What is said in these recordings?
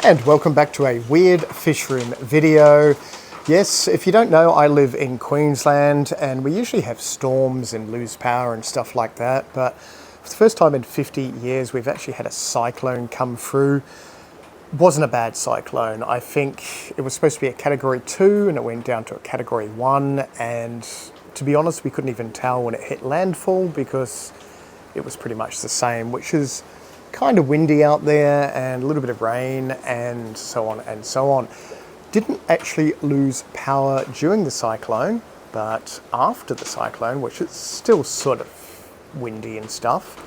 And welcome back to a weird fish room video. Yes, if you don't know, I live in Queensland and we usually have storms and lose power and stuff like that, but for the first time in 50 years we've actually had a cyclone come through. It wasn't a bad cyclone. I think it was supposed to be a category 2 and it went down to a category 1, and to be honest we couldn't even tell when it hit landfall because it was pretty much the same, which is kind of windy out there and a little bit of rain and so on and so on. Didn't actually lose power during the cyclone, but after the cyclone, which is still sort of windy and stuff,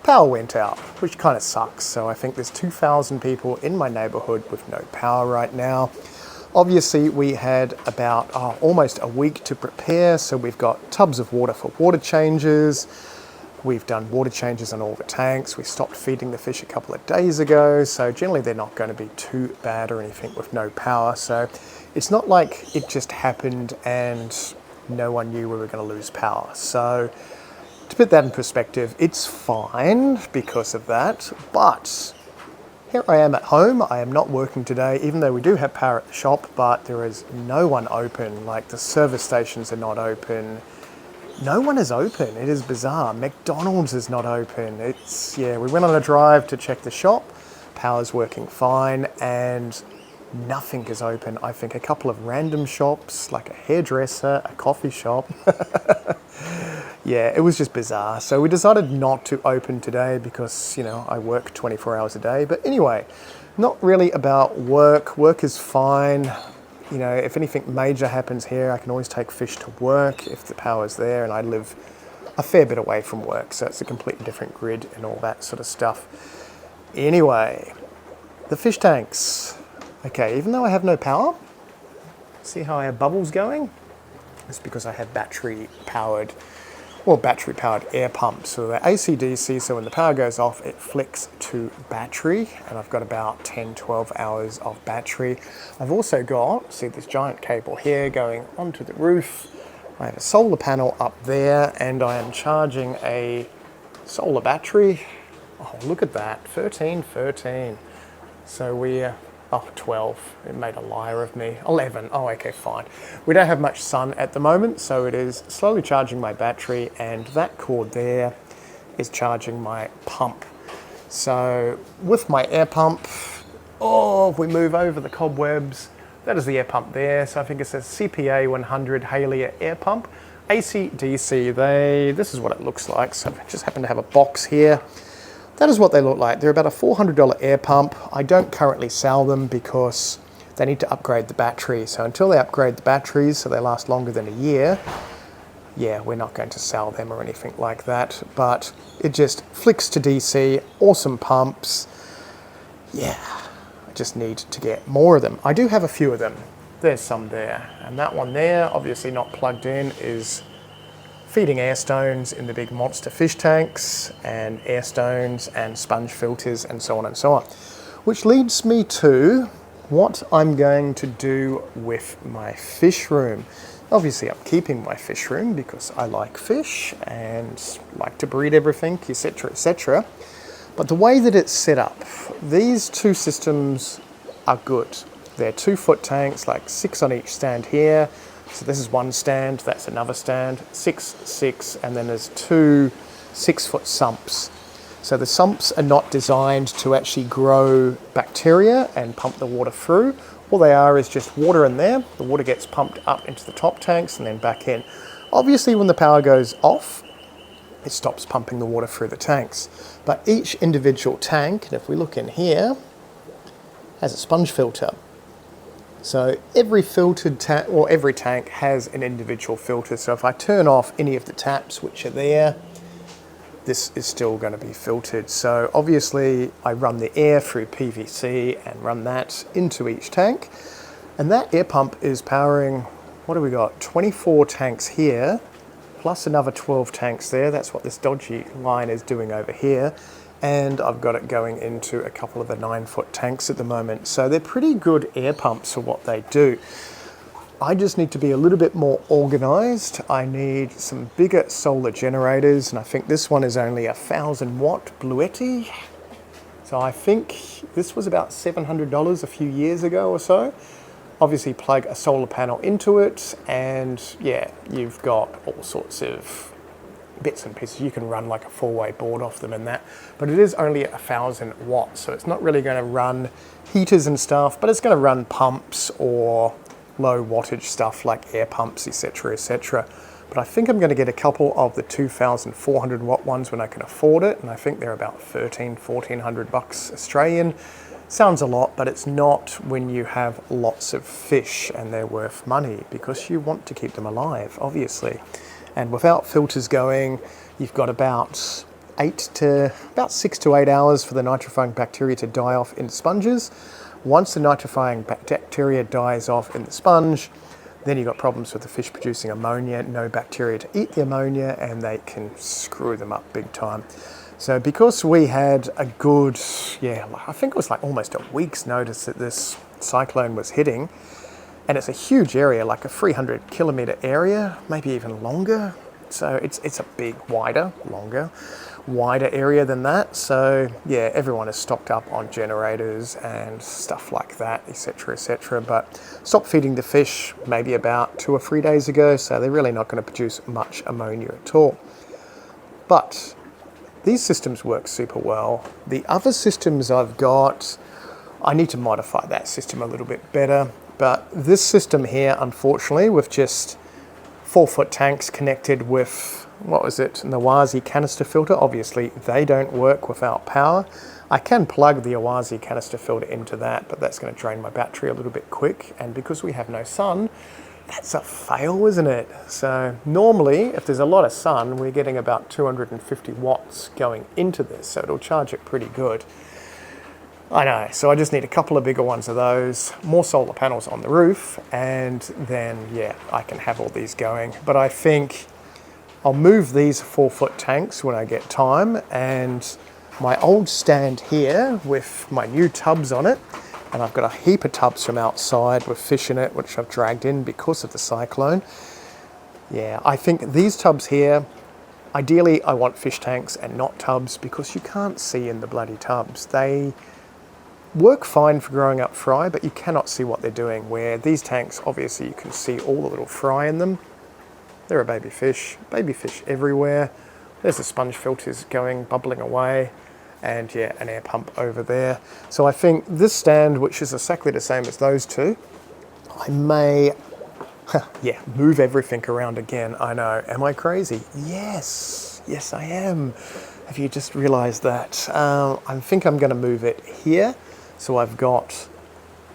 power went out, which kind of sucks. So I think there's 2,000 people in my neighborhood with no power right now. Obviously we had about almost a week to prepare, so we've got tubs of water for water changes. We've done water changes on all the tanks. We stopped feeding the fish a couple of days ago, so generally they're not going to be too bad or anything with no power. So it's not like it just happened and no one knew we were going to lose power. So to put that in perspective, it's fine because of that. But here I am at home. I am not working today, even though we do have power at the shop, but there is no one open. Like the service stations are not open. No one is open. It is bizarre. McDonald's is not open. We went on a drive to check the shop. Power's working fine and nothing is open. I think a couple of random shops, like a hairdresser, a coffee shop. Yeah, it was just bizarre. So we decided not to open today because, you know, I work 24 hours a day. But anyway, not really about work. Work is fine. You know, if anything major happens here, I can always take fish to work if the power's there, and I live a fair bit away from work, so it's a completely different grid and all that sort of stuff. Anyway, the fish tanks. Okay, even though I have no power, see how I have bubbles going? It's because I have battery-powered air pumps. So they're AC/DC, so when the power goes off, it flicks to battery, and I've got about 10-12 hours of battery. I've also got, see this giant cable here going onto the roof. I have a solar panel up there, and I am charging a solar battery. Oh, look at that, 13. So we're 12, it made a liar of me. 11, oh okay, fine. We don't have much sun at the moment, so it is slowly charging my battery, and that cord there is charging my pump. So with my air pump, if we move over the cobwebs, that is the air pump there. So I think it's a CPA 100 Halier air pump. AC/DC, this is what it looks like. So I just happen to have a box here. That is what they look like. They're about a $400 air pump. I don't currently sell them because they need to upgrade the battery. So until they upgrade the batteries so they last longer than a year, yeah, we're not going to sell them or anything like that. But it just flicks to DC, awesome pumps. Yeah, I just need to get more of them. I do have a few of them. There's some there. And that one there, obviously not plugged in, is feeding air stones in the big monster fish tanks, and air stones and sponge filters and so on and so on. Which leads me to what I'm going to do with my fish room. Obviously I'm keeping my fish room because I like fish and like to breed everything, etc, etc. But the way that it's set up, these two systems are good. They're 2-foot tanks, like 6 on each stand here. So this is one stand, that's another stand, 6, and then there's 2 6-foot sumps. So the sumps are not designed to actually grow bacteria and pump the water through. All they are is just water in there. The water gets pumped up into the top tanks and then back in. Obviously when the power goes off, it stops pumping the water through the tanks. But each individual tank, and if we look in here, has a sponge filter. So every filtered tank, or every tank has an individual filter. So if I turn off any of the taps which are there, this is still going to be filtered. So obviously I run the air through PVC and run that into each tank. And that air pump is powering, what do we got? 24 tanks here, plus another 12 tanks there. That's what this dodgy line is doing over here. And I've got it going into a couple of the 9-foot tanks at the moment. So they're pretty good air pumps for what they do. I just need to be a little bit more organized. I need some bigger solar generators, and I think this one is only a 1,000 watt Bluetti. Is So I think this was about $700 a few years ago or so. Obviously plug a solar panel into it, and yeah, you've got all sorts of bits and pieces. You can run like a 4-way board off them and that, but it is only 1,000 watts, so it's not really going to run heaters and stuff, but it's going to run pumps or low wattage stuff like air pumps, etc, etc. But I think I'm going to get a couple of the 2,400 watt ones when I can afford it, and I think they're about $1,400 Australian. Sounds a lot, but it's not when you have lots of fish and they're worth money, because you want to keep them alive, obviously. And without filters going, you've got about 6 to 8 hours for the nitrifying bacteria to die off in the sponges. Once the nitrifying bacteria dies off in the sponge, then you've got problems with the fish producing ammonia, no bacteria to eat the ammonia, and they can screw them up big time. So because we had a good, I think it was like almost a week's notice that this cyclone was hitting, and it's a huge area, like a 300 kilometre area, maybe even longer. So it's a big, wider area than that. So yeah, everyone is stocked up on generators and stuff like that, etc, etc. But stopped feeding the fish maybe about 2 or 3 days ago, so they're really not going to produce much ammonia at all. But these systems work super well. The other systems I've got, I need to modify that system a little bit better. But this system here, unfortunately, with just 4-foot tanks connected with, what was it, an Awazi canister filter, obviously they don't work without power. I can plug the Awazi canister filter into that, but that's going to drain my battery a little bit quick. And because we have no sun, that's a fail, isn't it? So normally, if there's a lot of sun, we're getting about 250 watts going into this, so it'll charge it pretty good. I know, so I just need a couple of bigger ones of those, more solar panels on the roof, and then, yeah, I can have all these going. But I think I'll move these 4-foot tanks when I get time, and my old stand here with my new tubs on it, and I've got a heap of tubs from outside with fish in it, which I've dragged in because of the cyclone. Yeah, I think these tubs here, ideally I want fish tanks and not tubs, because you can't see in the bloody tubs. They work fine for growing up fry, but you cannot see what they're doing, where these tanks, obviously you can see all the little fry in them. There are baby fish everywhere. There's the sponge filters going, bubbling away, and yeah, an air pump over there. So I think this stand, which is exactly the same as those two, I may, move everything around again. I know, am I crazy? Yes, I am. Have you just realized that? I think I'm gonna move it here. So I've got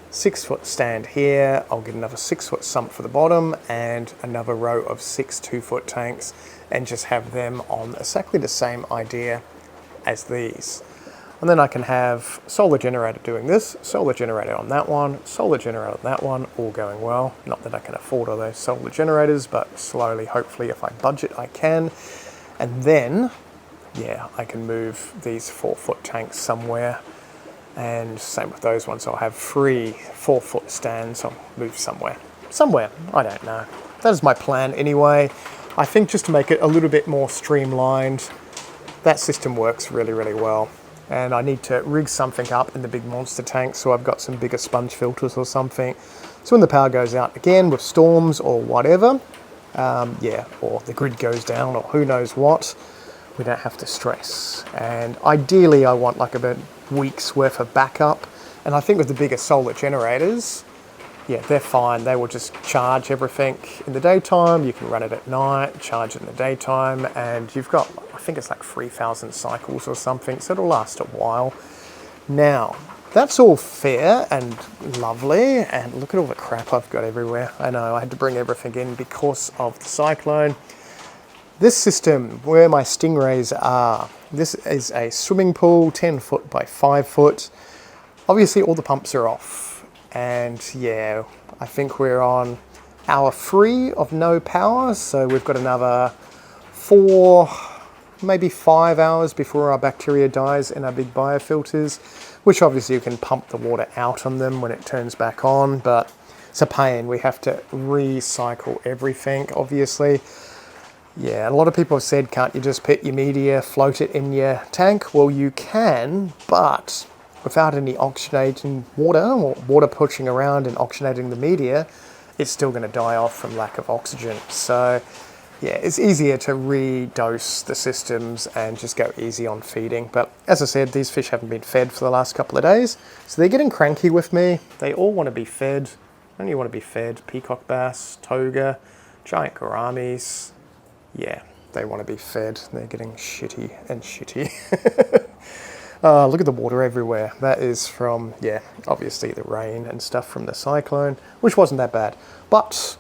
6-foot stand here. I'll get another 6-foot sump for the bottom and another row of 6 2-foot tanks, and just have them on exactly the same idea as these. And then I can have solar generator doing this, solar generator on that one, solar generator on that one, all going well. Not that I can afford all those solar generators, but slowly, hopefully, if I budget, I can. And then, yeah, I can move these 4-foot tanks somewhere. And same with those ones. I'll have 3 4-foot stands. I'll move somewhere, I don't know. That is my plan anyway. I think just to make it a little bit more streamlined, that system works really, really well. And I need to rig something up in the big monster tank, so I've got some bigger sponge filters or something. So when the power goes out again with storms or whatever, or the grid goes down or who knows what, we don't have to stress. And ideally I want like about a week's worth of backup. And I think with the bigger solar generators, yeah, they're fine. They will just charge everything in the daytime. You can run it at night, charge it in the daytime, and you've got, I think it's like 3,000 cycles or something, so it'll last a while. Now, that's all fair and lovely, and look at all the crap I've got everywhere. I know, I had to bring everything in because of the cyclone. This system, where my stingrays are, this is a swimming pool, 10 foot by 5 foot. Obviously all the pumps are off. And yeah, I think we're on hour 3 of no power. So we've got another 4, maybe 5 hours before our bacteria dies in our big biofilters, which obviously you can pump the water out on them when it turns back on, but it's a pain. We have to recycle everything, obviously. Yeah, a lot of people have said, can't you just put your media, float it in your tank? Well, you can, but without any oxygenating water or water pushing around and oxygenating the media, it's still going to die off from lack of oxygen. So yeah, it's easier to redose the systems and just go easy on feeding. But as I said, these fish haven't been fed for the last couple of days, so they're getting cranky with me. They all want to be fed. Only want to be fed. Peacock bass, toga, giant gouramis. Yeah, they want to be fed. They're getting shitty and shitty. Look at the water everywhere. That is from, yeah, obviously the rain and stuff from the cyclone, which wasn't that bad. But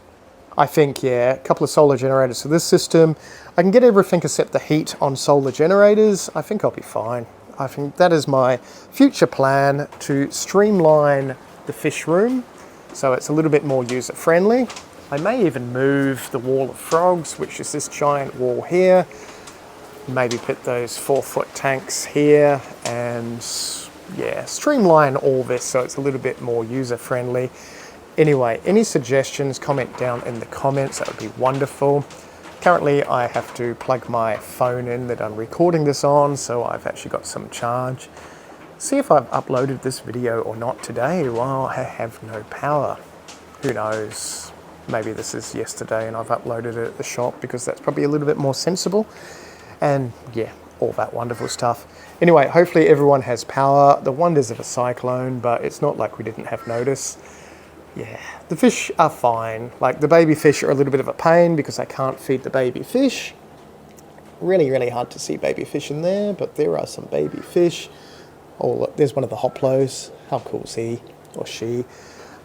I think, yeah, a couple of solar generators for this system. I can get everything except the heat on solar generators. I think I'll be fine. I think that is my future plan, to streamline the fish room so it's a little bit more user friendly. I may even move the wall of frogs, which is this giant wall here. Maybe put those 4-foot tanks here and yeah, streamline all this so it's a little bit more user friendly. Anyway, any suggestions, comment down in the comments, that would be wonderful. Currently I have to plug my phone in that I'm recording this on, so I've actually got some charge. See if I've uploaded this video or not today while I have no power. Who knows? Maybe this is yesterday and I've uploaded it at the shop because that's probably a little bit more sensible. And yeah, all that wonderful stuff. Anyway, hopefully everyone has power. The wonders of a cyclone, but it's not like we didn't have notice. Yeah, the fish are fine. Like the baby fish are a little bit of a pain because I can't feed the baby fish. Really, really hard to see baby fish in there, but there are some baby fish. Oh, look, there's one of the hoplos. How cool is he or she?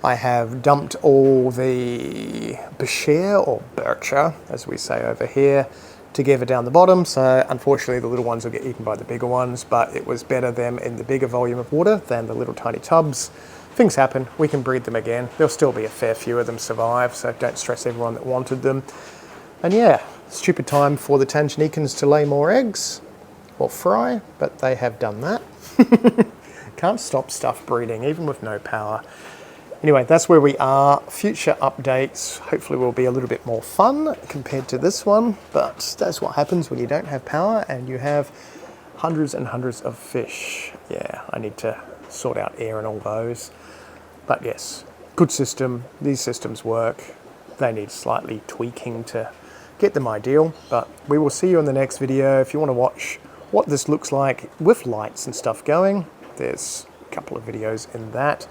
I have dumped all the bichir or bircher, as we say over here, together down the bottom, so unfortunately the little ones will get eaten by the bigger ones, but it was better them in the bigger volume of water than the little tiny tubs. Things happen, we can breed them again. There'll still be a fair few of them survive, so don't stress everyone that wanted them. And yeah, stupid time for the Tanganicans to lay more eggs, or fry, but they have done that. Can't stop stuff breeding, even with no power. Anyway, that's where we are. Future updates hopefully will be a little bit more fun compared to this one, but that's what happens when you don't have power and you have hundreds and hundreds of fish. Yeah, I need to sort out air and all those. But yes, good system. These systems work. They need slightly tweaking to get them ideal, but we will see you in the next video. If you want to watch what this looks like with lights and stuff going, there's a couple of videos in that.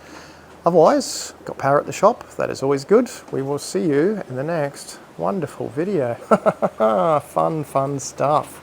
Otherwise, got power at the shop, that is always good. We will see you in the next wonderful video. Fun stuff.